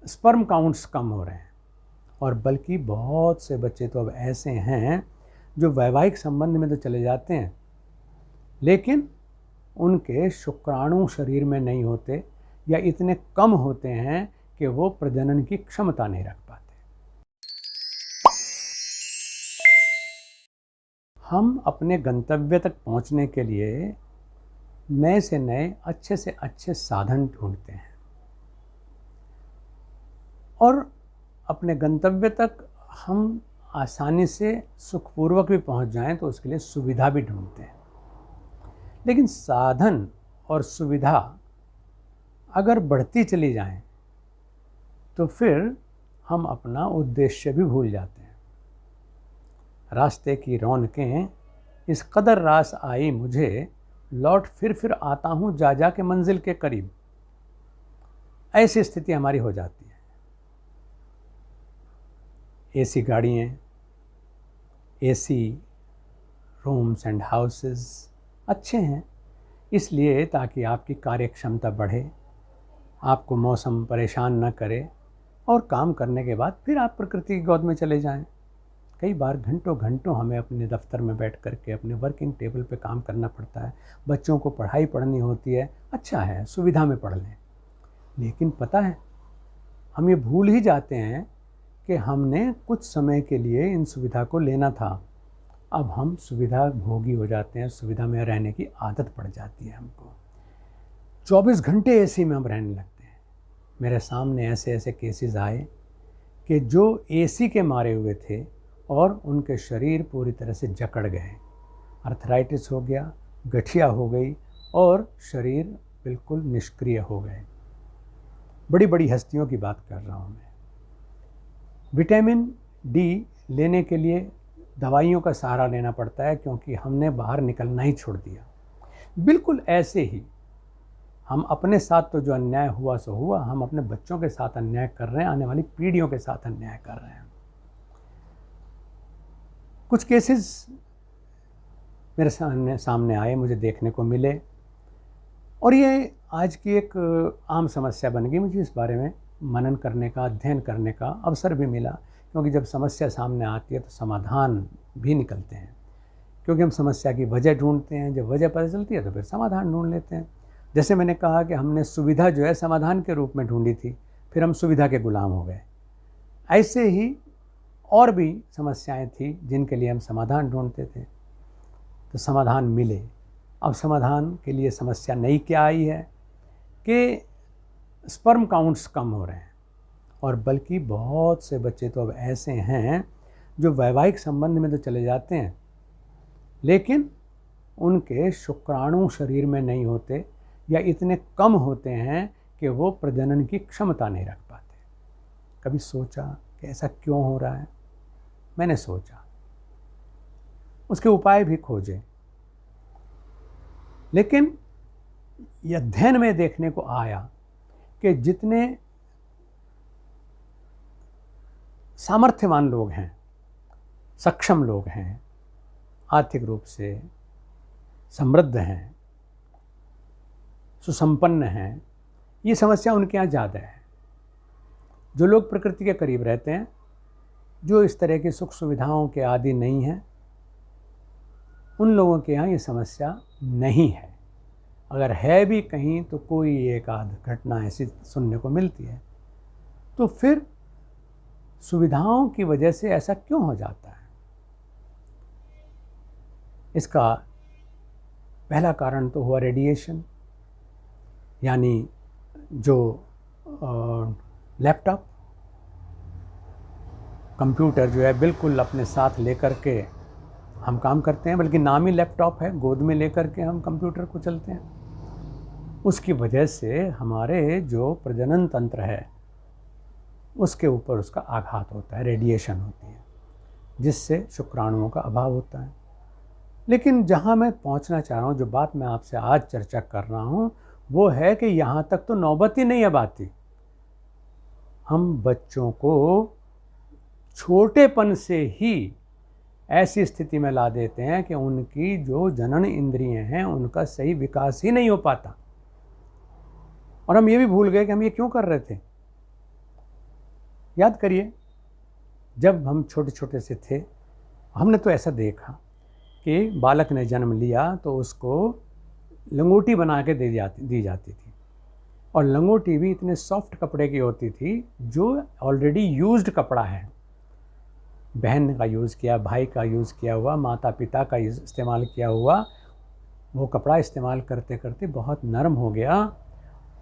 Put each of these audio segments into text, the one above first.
Sperm counts कम हो रहे हैं, और बल्कि बहुत से बच्चे तो अब ऐसे हैं जो वैवाहिक संबंध में तो चले जाते हैं, लेकिन उनके शुक्राणु शरीर में नहीं होते या इतने कम होते हैं कि वो प्रजनन की क्षमता नहीं रख पाते। हम अपने गंतव्य तक पहुंचने के लिए नए से नए अच्छे से अच्छे साधन ढूंढते हैं, और अपने गंतव्य तक हम आसानी से सुखपूर्वक भी पहुंच जाएं तो उसके लिए सुविधा भी ढूंढते हैं। लेकिन साधन और सुविधा अगर बढ़ती चली जाएं तो फिर हम अपना उद्देश्य भी भूल जाते हैं। रास्ते की रौनकें इस कदर रास आई मुझे, लौट फिर आता हूँ जा जा के मंजिल के करीब, ऐसी स्थिति हमारी हो जाती है। एसी गाड़ियाँ, एसी रूम्स एंड हाउसेस अच्छे हैं इसलिए ताकि आपकी कार्यक्षमता बढ़े, आपको मौसम परेशान न करे, और काम करने के बाद फिर आप प्रकृति की गोद में चले जाएं। कई बार घंटों घंटों हमें अपने दफ्तर में बैठ कर के अपने वर्किंग टेबल पे काम करना पड़ता है, बच्चों को पढ़ाई पढ़नी होती है, अच्छा है सुविधा में पढ़ लें, लेकिन पता है हम ये भूल ही जाते हैं कि हमने कुछ समय के लिए इन सुविधा को लेना था। अब हम सुविधा भोगी हो जाते हैं, सुविधा में रहने की आदत पड़ जाती है हमको, 24 घंटे एसी में हम रहने लगते हैं। मेरे सामने ऐसे ऐसे केसेस आए कि जो एसी के मारे हुए थे और उनके शरीर पूरी तरह से जकड़ गए, अर्थराइटिस हो गया, गठिया हो गई और शरीर बिल्कुल निष्क्रिय हो गए। बड़ी बड़ी हस्तियों की बात कर रहा हूँ मैं। विटामिन डी लेने के लिए दवाइयों का सहारा लेना पड़ता है क्योंकि हमने बाहर निकलना ही छोड़ दिया। बिल्कुल ऐसे ही हम अपने साथ तो जो अन्याय हुआ सो हुआ, हम अपने बच्चों के साथ अन्याय कर रहे हैं, आने वाली पीढ़ियों के साथ अन्याय कर रहे हैं। कुछ केसेस मेरे सामने आए, मुझे देखने को मिले, और ये आज की एक आम समस्या बन गई। मुझे इस बारे में मनन करने का, अध्ययन करने का अवसर भी मिला, क्योंकि जब समस्या सामने आती है तो समाधान भी निकलते हैं, क्योंकि हम समस्या की वजह ढूंढते हैं, जब वजह पता चलती है तो फिर समाधान ढूंढ लेते हैं। जैसे मैंने कहा कि हमने सुविधा जो है समाधान के रूप में ढूंढी थी, फिर हम सुविधा के गुलाम हो गए। ऐसे ही और भी समस्याएं थी जिनके लिए हम समाधान ढूंढते थे, तो समाधान मिले। अब समाधान के लिए समस्या नई क्या आई है कि स्पर्म काउंट्स कम हो रहे हैं, और बल्कि बहुत से बच्चे तो अब ऐसे हैं जो वैवाहिक संबंध में तो चले जाते हैं, लेकिन उनके शुक्राणु शरीर में नहीं होते या इतने कम होते हैं कि वो प्रजनन की क्षमता नहीं रख पाते। कभी सोचा कि ऐसा क्यों हो रहा है? मैंने सोचा, उसके उपाय भी खोजे, लेकिन यह अध्ययन में देखने को आया कि जितने सामर्थ्यवान लोग हैं, सक्षम लोग हैं, आर्थिक रूप से समृद्ध हैं, सुसंपन्न हैं, ये समस्या उनके यहाँ ज़्यादा है। जो लोग प्रकृति के करीब रहते हैं, जो इस तरह की सुख सुविधाओं के आदी नहीं हैं, उन लोगों के यहाँ ये समस्या नहीं है। अगर है भी कहीं तो कोई एक आध घटना ऐसी सुनने को मिलती है। तो फिर सुविधाओं की वजह से ऐसा क्यों हो जाता है? इसका पहला कारण तो हुआ रेडिएशन, यानी जो लैपटॉप, कंप्यूटर जो है बिल्कुल अपने साथ लेकर के हम काम करते हैं, बल्कि नाम ही लैपटॉप है, गोद में लेकर के हम कंप्यूटर को चलते हैं। उसकी वजह से हमारे जो प्रजनन तंत्र है उसके ऊपर उसका आघात होता है, रेडिएशन होती है, जिससे शुक्राणुओं का अभाव होता है। लेकिन जहाँ मैं पहुँचना चाह रहा हूँ, जो बात मैं आपसे आज चर्चा कर रहा हूँ, वो है कि यहाँ तक तो नौबत ही नहीं अब आती। हम बच्चों को छोटेपन से ही ऐसी स्थिति में ला देते हैं कि उनकी जो जनन इंद्रियां हैं उनका सही विकास ही नहीं हो पाता। और हम ये भी भूल गए कि हम ये क्यों कर रहे थे। याद करिए, जब हम छोटे छोटे से थे हमने तो ऐसा देखा कि बालक ने जन्म लिया तो उसको लंगोटी बना के दी जाती थी, और लंगोटी भी इतने सॉफ्ट कपड़े की होती थी जो ऑलरेडी यूज्ड कपड़ा है। बहन का यूज़ किया, भाई का यूज़ किया हुआ, माता पिता का इस्तेमाल किया हुआ वो कपड़ा इस्तेमाल करते करते बहुत नरम हो गया,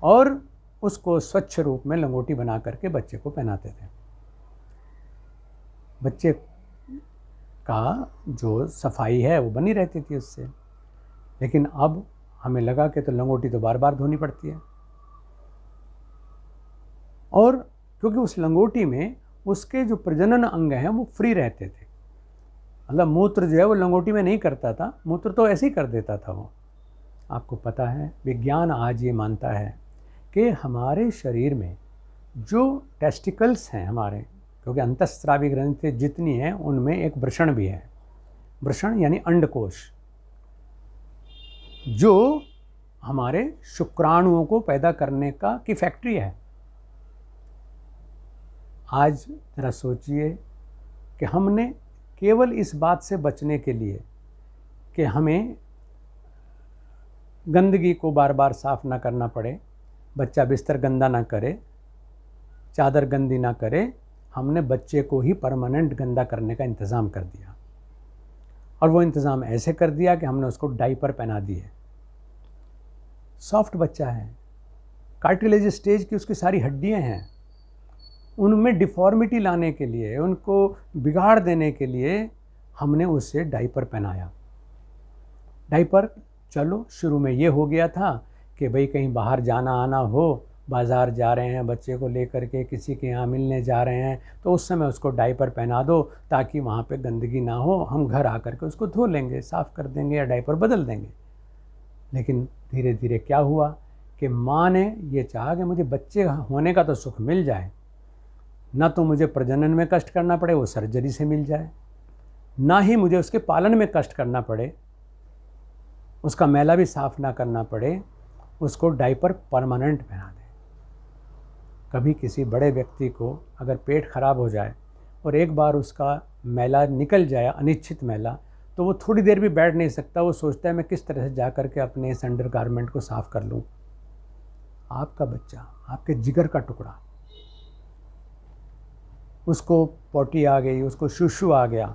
और उसको स्वच्छ रूप में लंगोटी बना करके बच्चे को पहनाते थे। बच्चे का जो सफाई है वो बनी रहती थी उससे। लेकिन अब हमें लगा कि तो लंगोटी तो बार बार धोनी पड़ती है, और क्योंकि उस लंगोटी में उसके जो प्रजनन अंग हैं वो फ्री रहते थे। मतलब मूत्र जो है वो लंगोटी में नहीं करता था, मूत्र तो ऐसे ही कर देता था वो। आपको पता है, विज्ञान आज ये मानता है कि हमारे शरीर में जो टेस्टिकल्स हैं हमारे, क्योंकि अंतःस्रावी ग्रंथि जितनी हैं उनमें एक वृषण भी है। वृषण यानी अंडकोश, जो हमारे शुक्राणुओं को पैदा करने की फैक्ट्री है। आज ज़रा सोचिए कि हमने केवल इस बात से बचने के लिए कि हमें गंदगी को बार बार साफ़ ना करना पड़े, बच्चा बिस्तर गंदा ना करे, चादर गंदी ना करे, हमने बच्चे को ही परमानेंट गंदा करने का इंतज़ाम कर दिया। और वो इंतज़ाम ऐसे कर दिया कि हमने उसको डायपर पहना दिए। सॉफ्ट बच्चा है, कार्टिलेज स्टेज की उसकी सारी हड्डियां हैं, उनमें डिफॉर्मिटी लाने के लिए, उनको बिगाड़ देने के लिए हमने उसे डायपर पहनाया। डायपर चलो शुरू में ये हो गया था कि भाई कहीं बाहर जाना आना हो, बाज़ार जा रहे हैं बच्चे को लेकर के, किसी के यहाँ मिलने जा रहे हैं, तो उस समय उसको डायपर पहना दो ताकि वहाँ पे गंदगी ना हो, हम घर आकर के उसको धो लेंगे, साफ़ कर देंगे या डायपर बदल देंगे। लेकिन धीरे धीरे क्या हुआ कि माँ ने ये चाहा कि मुझे बच्चे होने का तो सुख मिल जाए, ना तो मुझे प्रजनन में कष्ट करना पड़े, वो सर्जरी से मिल जाए, ना ही मुझे उसके पालन में कष्ट करना पड़े, उसका मैला भी साफ़ ना करना पड़े, उसको डायपर परमानेंट पहना दे। कभी किसी बड़े व्यक्ति को अगर पेट खराब हो जाए और एक बार उसका मैला निकल जाए, अनिच्छित मैला, तो वो थोड़ी देर भी बैठ नहीं सकता, वो सोचता है मैं किस तरह से जा कर के अपने इस अंडर गारमेंट को साफ़ कर लूँ। आपका बच्चा, आपके जिगर का टुकड़ा, उसको पोटी आ गई, उसको शूशू आ गया,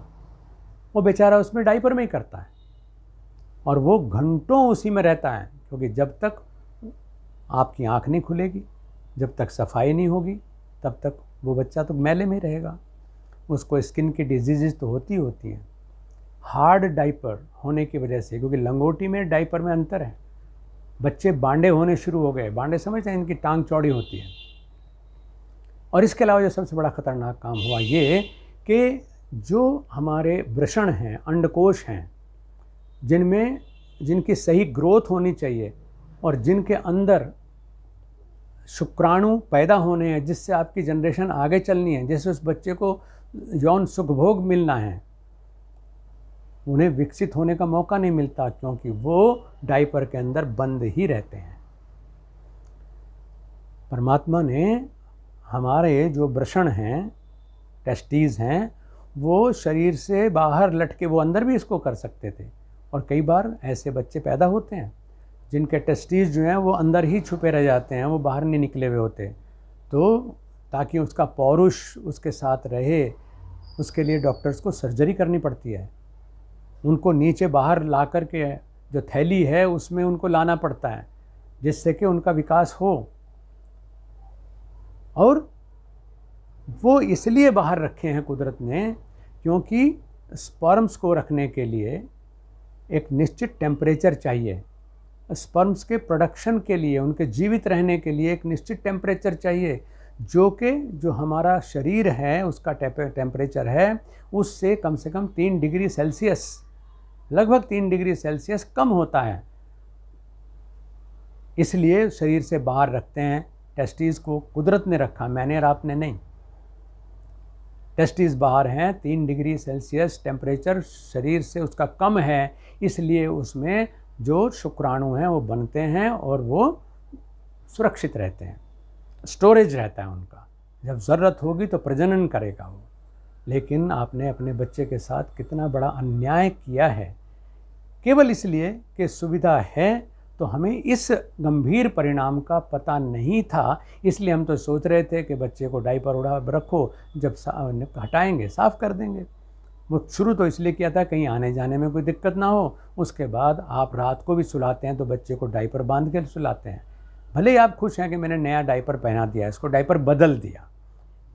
वो बेचारा उसमें डायपर में ही करता है, और वो घंटों उसी में रहता है, क्योंकि जब तक आपकी आँख नहीं खुलेगी, जब तक सफाई नहीं होगी, तब तक वो बच्चा तो मैले में रहेगा। उसको स्किन की डिजीज़ तो होती हैं। हार्ड डायपर होने की वजह से, क्योंकि लंगोटी में डायपर में अंतर है, बच्चे बांडे होने शुरू हो गए। बांडे समझते हैं, इनकी टांग चौड़ी होती है। और इसके अलावा जो सबसे बड़ा ख़तरनाक काम हुआ ये कि जो हमारे वृषण हैं, अंडकोश हैं, जिनकी सही ग्रोथ होनी चाहिए और जिनके अंदर शुक्राणु पैदा होने हैं, जिससे आपकी जनरेशन आगे चलनी है, जिससे उस बच्चे को यौन सुखभोग मिलना है, उन्हें विकसित होने का मौका नहीं मिलता, क्योंकि वो डायपर के अंदर बंद ही रहते हैं। परमात्मा ने हमारे जो वृषण हैं, टेस्टीज़ हैं, वो शरीर से बाहर लटके, वो अंदर भी इसको कर सकते थे। और कई बार ऐसे बच्चे पैदा होते हैं जिनके टेस्टीज़ जो हैं वो अंदर ही छुपे रह जाते हैं, वो बाहर नहीं निकले हुए होते। तो ताकि उसका पौरुष उसके साथ रहे, उसके लिए डॉक्टर्स को सर्जरी करनी पड़ती है। उनको नीचे बाहर ला कर के जो थैली है उसमें उनको लाना पड़ता है, जिससे कि उनका विकास हो। और वो इसलिए बाहर रखे हैं कुदरत ने, क्योंकि स्पर्म्स को रखने के लिए एक निश्चित टेम्परेचर चाहिए। स्पर्म्स के प्रोडक्शन के लिए, उनके जीवित रहने के लिए एक निश्चित टेम्परेचर चाहिए, जो हमारा शरीर है उसका टेम्परेचर है, उससे कम से कम 3 डिग्री सेल्सियस, लगभग 3 डिग्री सेल्सियस कम होता है। इसलिए शरीर से बाहर रखते हैं। टेस्टीज़ को कुदरत ने रखा, मैंने और आपने नहीं। टेस्टीज़ बाहर हैं, 3 डिग्री सेल्सियस टेम्परेचर शरीर से उसका कम है, इसलिए उसमें जो शुक्राणु हैं वो बनते हैं और वो सुरक्षित रहते हैं, स्टोरेज रहता है उनका। जब ज़रूरत होगी तो प्रजनन करेगा वो। लेकिन आपने अपने बच्चे के साथ कितना बड़ा अन्याय किया है, केवल इसलिए कि सुविधा है। तो हमें इस गंभीर परिणाम का पता नहीं था, इसलिए हम तो सोच रहे थे कि बच्चे को डायपर उड़ा रखो, जब हटाएंगे साफ़ कर देंगे। वो शुरू तो इसलिए किया था कहीं आने जाने में कोई दिक्कत ना हो। उसके बाद आप रात को भी सुलाते हैं तो बच्चे को डायपर बांध के सुलाते हैं। भले ही आप खुश हैं कि मैंने नया डायपर पहना दिया, इसको डायपर बदल दिया,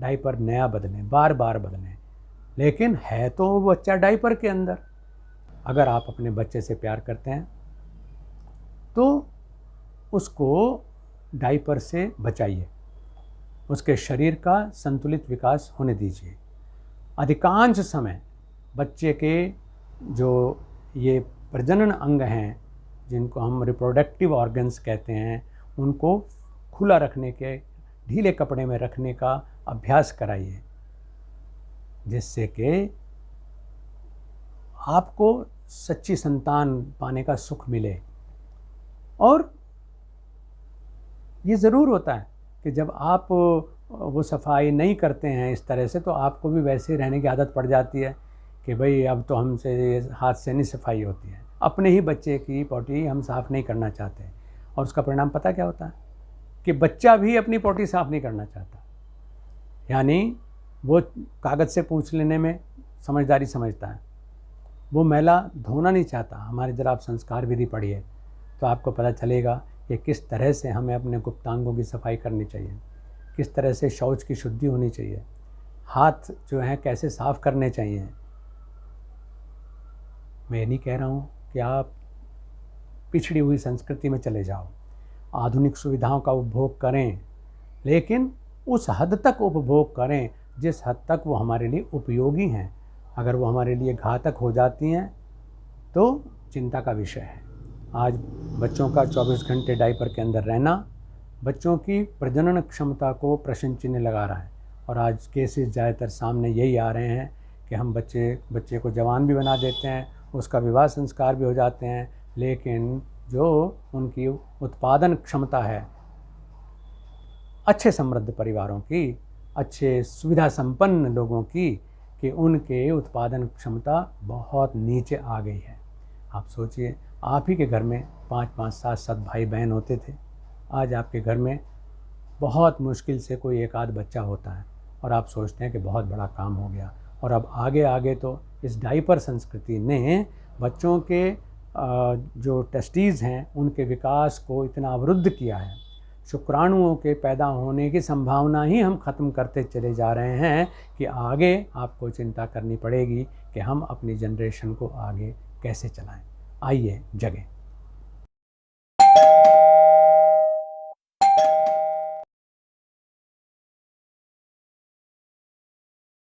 डायपर नया बदलें, बार बार बदलें, लेकिन है तो वो बच्चा डायपर के अंदर। अगर आप अपने बच्चे से प्यार करते हैं तो उसको डायपर से बचाइए, उसके शरीर का संतुलित विकास होने दीजिए। अधिकांश समय बच्चे के जो ये प्रजनन अंग हैं, जिनको हम रिप्रोडक्टिव ऑर्गन्स कहते हैं, उनको खुला रखने के, ढीले कपड़े में रखने का अभ्यास कराइए, जिससे कि आपको सच्ची संतान पाने का सुख मिले। और ये ज़रूर होता है कि जब आप वो सफाई नहीं करते हैं इस तरह से, तो आपको भी वैसे ही रहने की आदत पड़ जाती है कि भाई अब तो हमसे हाथ से नहीं सफाई होती है। अपने ही बच्चे की पॉटी हम साफ़ नहीं करना चाहते, और उसका परिणाम पता क्या होता है कि बच्चा भी अपनी पॉटी साफ़ नहीं करना चाहता। यानी वो कागज़ से पूछ लेने में समझदारी समझता है, वो मैला धोना नहीं चाहता। हमारे जरा आप संस्कार विधि पढ़िए तो आपको पता चलेगा कि किस तरह से हमें अपने गुप्तांगों की सफाई करनी चाहिए, किस तरह से शौच की शुद्धि होनी चाहिए, हाथ जो हैं कैसे साफ़ करने चाहिए। मैं ये नहीं कह रहा हूँ कि आप पिछड़ी हुई संस्कृति में चले जाओ, आधुनिक सुविधाओं का उपभोग करें, लेकिन उस हद तक उपभोग करें जिस हद तक वो हमारे लिए उपयोगी हैं। अगर वो हमारे लिए घातक हो जाती हैं तो चिंता का विषय है। आज बच्चों का 24 घंटे डायपर के अंदर रहना बच्चों की प्रजनन क्षमता को प्रश्न चिन्ह लगा रहा है। और आज केसेस ज़्यादातर सामने यही आ रहे हैं कि हम बच्चे को जवान भी बना देते हैं, उसका विवाह संस्कार भी हो जाते हैं, लेकिन जो उनकी उत्पादन क्षमता है अच्छे समृद्ध परिवारों की, अच्छे सुविधा संपन्न लोगों की, कि उनके उत्पादन क्षमता बहुत नीचे आ गई है। आप सोचिए, आप ही के घर में 5-5, 7-7 भाई बहन होते थे, आज आपके घर में बहुत मुश्किल से कोई एक आध बच्चा होता है, और आप सोचते हैं कि बहुत बड़ा काम हो गया। और अब आगे आगे तो इस डायपर संस्कृति ने बच्चों के जो टेस्टीज़ हैं उनके विकास को इतना अवरुद्ध किया है, शुक्राणुओं के पैदा होने की संभावना ही हम ख़त्म करते चले जा रहे हैं, कि आगे आपको चिंता करनी पड़ेगी कि हम अपनी जनरेशन को आगे कैसे चलाएं। आइए जगें।